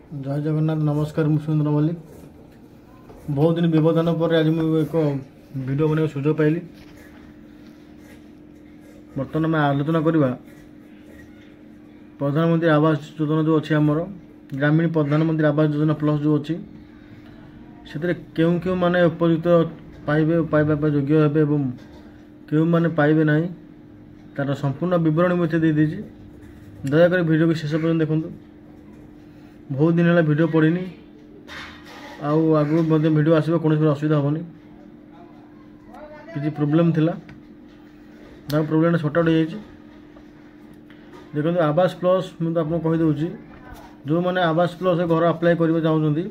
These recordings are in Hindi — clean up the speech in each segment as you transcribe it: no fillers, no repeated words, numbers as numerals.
जय जगन्नाथ नमस्कार मु सुरेंद्र मल्लिक बहुत दिन व्यवधान पर आज मुझे एक वीडियो बनाने सुजोग पाइली। बर्तमान आम आलोचना करवा प्रधानमंत्री आवास योजना जो अच्छी आमर ग्रामीण प्रधानमंत्री आवास योजना प्लस जो अच्छी से क्यों क्यों माने उपयुक्त पाइबे पाइबा योग्य हे क्यों माने पाइबे ना तार संपूर्ण विवरणी मुझे दे दीजिए। दयाकोरी वीडियो को शेष पर्यटन देखूँ। बहुत दिन है वीडियो पढ़नी आगु वीडियो आसो कौन असुविधा हेनी किसी प्रोब्लेम थिला प्रोब्लेम सॉर्ट आउट हो देखो आवास प्लस मुझे आपको कहीदे जो मैंने आवास प्लस घर अप्लाई करने चाहते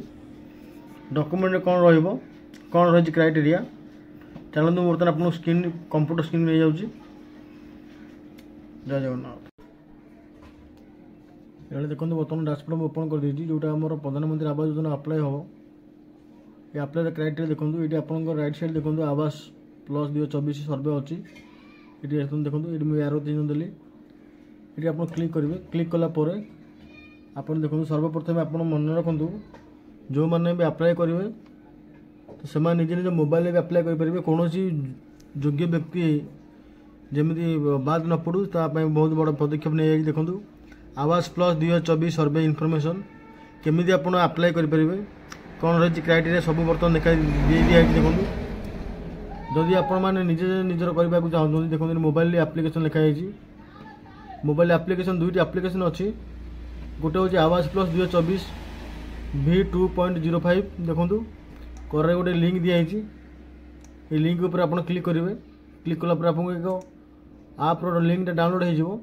डॉक्यूमेंट कौन रहा रही क्राइटेरिया चलते बर्तमान आपको स्क्रीन कंप्यूटर स्क्रीन नहीं जाऊँगी। जय जगन्नाथ ये देखो बर्तमान डैशबोर्ड ओपन कर देती जोटा आम प्रधानमंत्री आवास योजना अप्लाई हम ये अप्लाई क्राइटेरिया देखो ये आप राइट साइड देखो आवास प्लस 2024 सर्वे अच्छी ये देखो ये एरो चिन्ह देली ये आप क्लिक करेंगे। क्लिक कलापर आप देखो सर्वप्रथम आप मन रखु जो मैंने भी अप्लाई करेंगे तो से निजे निज मोबाइल भी अप्लाई करेंगे कौन योग्य व्यक्ति जमी बाद न पड़ू बहुत बड़ पदक्षेप नहीं देखूँ आवास प्लस 2024 सर्वे इनफॉरमेशन केमी आप अप्लाई करेंगे कौन रही क्राइटेरिया सब बर्तमान देखा दिखाई देखो जदि आपजे निजर करने को चाहते देखो मोबाइल एप्लिकेशन लिखाई मोबाइल एप्लिकेशन दुईट एप्लिकेशन अच्छी गोटे हूँ आवास प्लस 2024 V2.05 देखो कर गोटे लिंक दिखाई ये लिंक उपर आप क्लिक करेंगे। क्लिक कलापर आपको एक आप्र लिंक डाउनलोड हो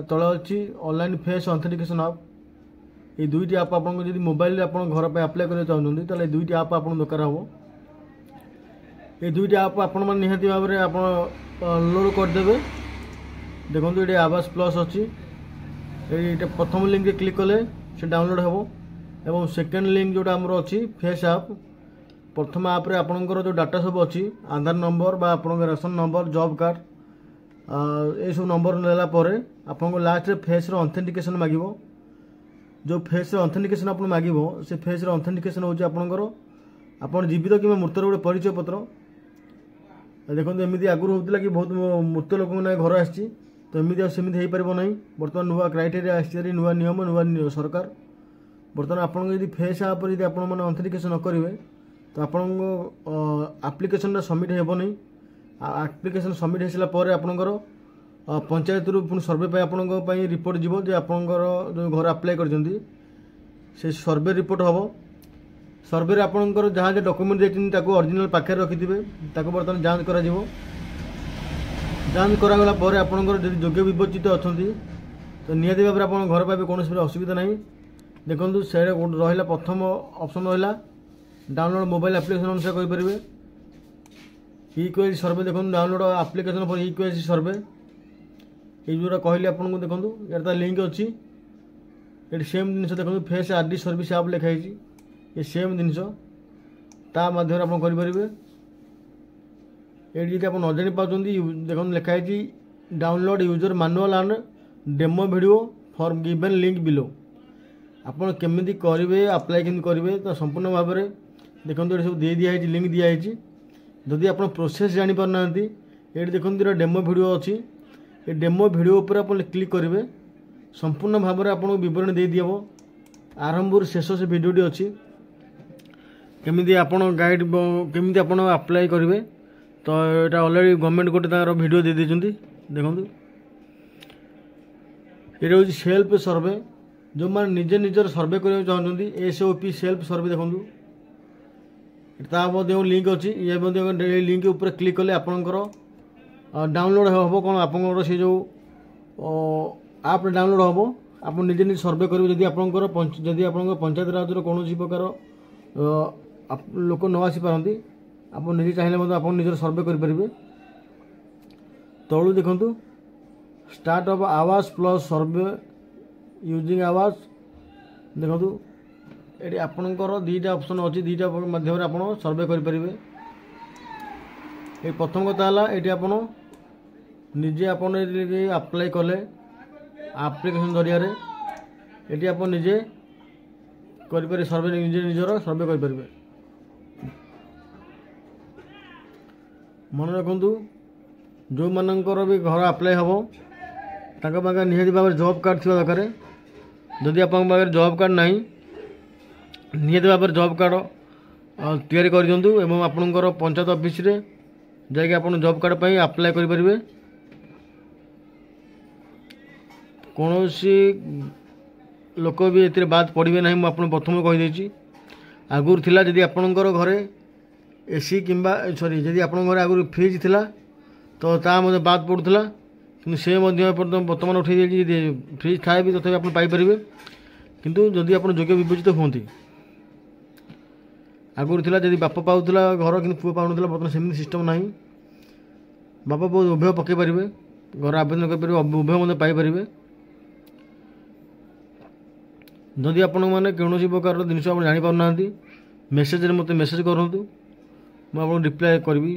तले अच्छी ऑनलाइन फेस ऑथेंटिकेशन आप ये दुईट आप जब मोबाइल आप घर पर अप्लाई करना चाहते तो दुईट आप दरकार हम ये दुईट आप निहाती भाव में आप लोड करदे देखो ये आवास प्लस अच्छी ये प्रथम लिंक क्लिक कले से डाउनलोड हो एवं सेकेंड लिंक जोटा आमर अच्छी फेस आप प्रथम आप आपंकर जो डाटा सब अच्छी आधार नंबर बा आप रेशन नंबर जॉब कार्ड ये सब नंबर नेला परे आपको लास्ट फेस ऑथेंटिकेशन मागिबो जो फेस ऑथेंटिकेशन आप मागिबो से फेस ऑथेंटिकेशन होची आपनकर आपन जीवित कि मृतर गोटे परिचय पत्र देखो एमती आगुरी होता कि बहुत मृत लोक घर आसी तो एमती सेमती हो पार ना बर्तमान नुआ क्राइटेरिया आसी नुआ नियम नुआ सरकार बर्तमान आपन फेस आप ऑथेंटिकेशन न करेंगे तो आपन एप्लिकेशन सबमिट हो नहीं एप्लिकेशन सबमिट हो सारापर आपंकर पंचायत पुणी सर्वे आपण रिपोर्ट जीव जो आपंकर जो घर अप्लाई कर सर्वे रिपोर्ट हम सर्वे आपंकर जहाँ जहाँ डॉक्यूमेंट देते ओरिजिनल पाखे रखिथे बर्तमान जांच कर जांच करागला आपंकर जो योग्य विवेचित अच्छा तो निहती भाव में आप घर पाइबे कौन असुविधा ना देखो से रहा प्रथम ऑप्शन रहा डाउनलोड मोबाइल एप्लिकेशन अनुसार करेंगे इक्वेसी सर्वे देखो डाउनलोड एप्लिकेशन फॉर इक्वेसी सर्वे ये जोड़ा कहली आपको देखो यार लिंक अच्छी ये सेम जिन देखो फेस आरडी सर्विस आप लिखाई ये सेम जिनस माध्यम आप करेंगे ये आप न जानी पाँच देखो लिखाई download user manual and demo video for given link below आपड़ केमी करेंगे अप्लाई केमी करेंगे तो संपूर्ण भाव में देखो ये सब दे दिखाई लिंक दिखाई जदि आप प्रोसेस जापर ना ये देखो डेमो वीडियो अच्छी ये डेमो वीडियो पर आप क्लिक करेंगे संपूर्ण भाव में आपको विवरण दे दिए आरंभ शेष से वीडियोटी अच्छी केमी आप गाइड केमी आप अप्लाई करेंगे तो यहाँ अलरेडी गवर्नमेंट गोटे तार वीडियो दे देते देखो ये हूँ सेल्फ सर्वे जो मैंने निजे निजर सर्वे करने चाहते SOP सेल्फ सर्वे देखो लिंक अच्छी ये लिंक ऊपर क्लिक कले आपंकर डाउनलोड हम कौन आप से जो आप डाउनलोड हम आप निजे निजे सर्वे करेंगे जदि आपंकर जदि आप पंचायत राज कौन प्रकार लोक न आसी पारती आप निजे चाहिए आप निजर सर्वे करेंगे तलू देखु स्टार्ट ऑफ आवास प्लस सर्वे यूजिंग आवास देखो ये आपंकर दीटा ऑप्शन अच्छी दीटा माध्यम आप सर्वे करेंगे ये प्रथम कथा ये आप निजे आप अप्लाई कले एप्लिकेशन जरिया ये आप निजे କରିପାରିବେ, ସର୍ଭେ ନିଜର ସର୍ଭେ କରିପାରିବେ। ମନେ ରଖନ୍ତୁ, ଯେଉଁମାନଙ୍କର ବି ଘର ଆପ୍ଲାଏ ହେବ ତାଙ୍କ ପାଖରେ ନିହାତି ଭାବରେ ଜବ୍ କାର୍ଡ଼ ଥିବା ଦରକାର। ଯଦି ଆପଣଙ୍କ ପାଖରେ ଜବ୍ କାର୍ଡ଼ ନାହିଁ, ନିହାତି ଭାବରେ ଜବ୍ କାର୍ଡ଼ ତିଆରି କରିଦିଅନ୍ତୁ ଏବଂ ଆପଣଙ୍କର ପଞ୍ଚାୟତ ଅଫିସରେ ଯାଇକି ଆପଣ ଜବ୍ କାର୍ଡ଼ ପାଇଁ ଆପ୍ଲାଏ କରିପାରିବେ। କୌଣସି ଲୋକ ବି ଏଥିରେ ବାଦ ପଡ଼ିବେ ନାହିଁ। ମୁଁ ଆପଣଙ୍କୁ ପ୍ରଥମେ କହିଦେଇଛି। ଆଗରୁ ଥିଲା ଯଦି ଆପଣଙ୍କର ଘରେ ଏସି କିମ୍ବା ଯଦି ଆପଣଙ୍କ ଘରେ ଆଗରୁ ଫ୍ରିଜ୍ ଥିଲା ତ ତାହା ମଧ୍ୟ ବାଦ ପଡ଼ୁଥିଲା, କିନ୍ତୁ ସେ ମଧ୍ୟ ବର୍ତ୍ତମାନ ଉଠାଇ ଦେଇଛି। ଯଦି ଫ୍ରିଜ୍ ଥାଏ ବି ତଥାପି ଆପଣ ପାଇପାରିବେ, କିନ୍ତୁ ଯଦି ଆପଣ ଯୋଗ୍ୟ ବିବେଚିତ ହୁଅନ୍ତି। ଆଗରୁ ଥିଲା ଯଦି ବାପା ପାଉଥିଲା ଘର କିନ୍ତୁ ପୁଅ ପାଉନଥିଲା, ବର୍ତ୍ତମାନ ସେମିତି ସିଷ୍ଟମ୍ ନାହିଁ। ବାପା ପୁଅ ଉଭୟ ପକାଇ ପାରିବେ, ଘର ଆବେଦନ କରିପାରିବେ, ଉଭୟ ମଧ୍ୟ ପାଇପାରିବେ। ଯଦି ଆପଣମାନେ କୌଣସି ପ୍ରକାରର ଜିନିଷ ଆପଣ ଜାଣିପାରୁନାହାନ୍ତି, ମେସେଜରେ ମୋତେ ମେସେଜ୍ କରନ୍ତୁ, ମୁଁ ଆପଣଙ୍କୁ ରିପ୍ଲାଏ କରିବି।